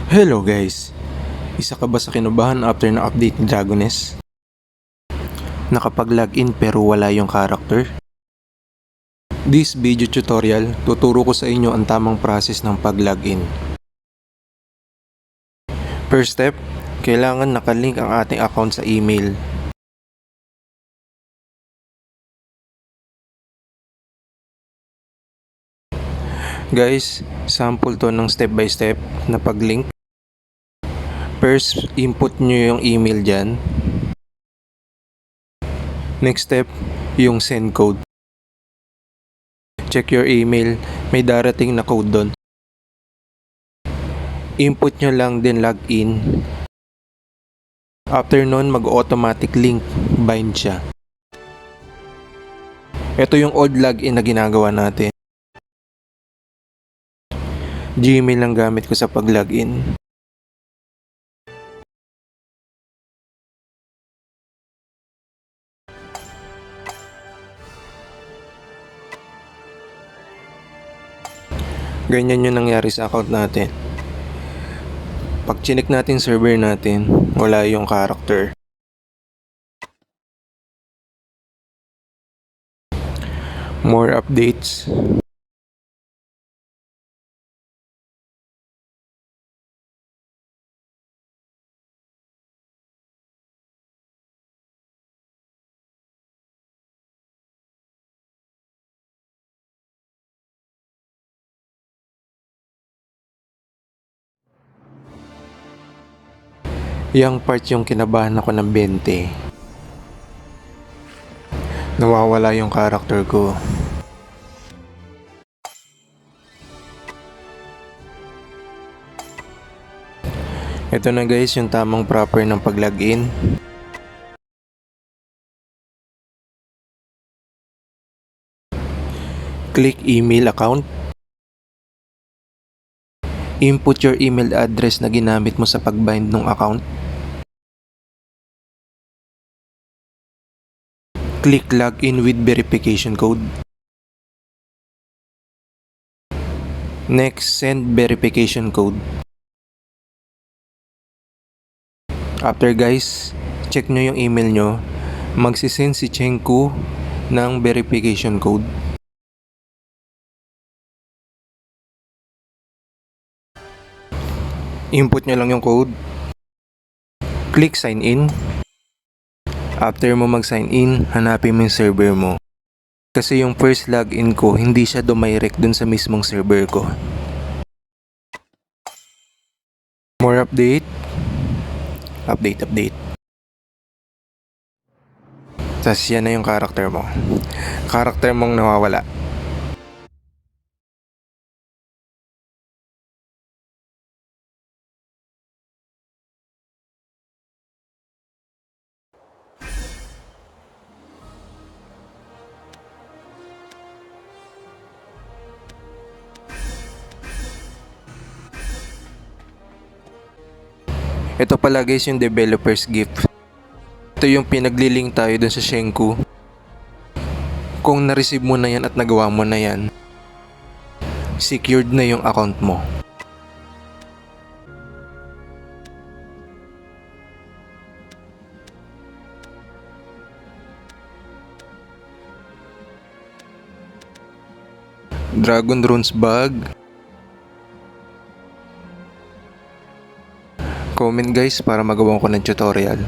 Hello guys! Isa ka ba sa kinabahan after na update ni Dragoness? Nakapag-login pero wala yung character? This video tutorial, tuturo ko sa inyo ang tamang process ng pag-login. First step, kailangan nakalink ang ating account sa email. Guys, sample to ng step by step na pag-link. First, input nyo yung email dyan. Next step, yung send code. Check your email, may darating na code doon. Input nyo lang din login. After nun, mag-automatic link bind siya. Ito yung old login na ginagawa natin. Gmail lang gamit ko sa pag-login. Ganyan yung nangyari sa account natin. Pag chinek natin server natin, wala yung character. More updates. Yang part yung kinabahan ako ng 20. Nawawala yung character ko. Ito na guys yung tamang proper ng pag-login. Click email account. Input your email address na ginamit mo sa pag-bind ng account. Click login with verification code. Next, send verification code. After guys, check nyo yung email nyo. Magsisend si Chenku ng verification code. Input nyo lang yung code. Click sign in. After mo mag-sign in, hanapin mo yung server mo. Kasi yung first login ko, hindi siya dumirect dun sa mismong server ko. More update. Update. Tas yan na yung character mo. Character mong nawawala. Ito pala guys yung developer's gift. Ito yung pinaglilink tayo dun sa Shenku. Kung na-receive mo na yan at nagawa mo na yan, secured na yung account mo. Dragon Runes bag. Comment guys para magawa ko ng tutorial.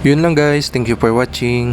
Yun lang guys, thank you for watching.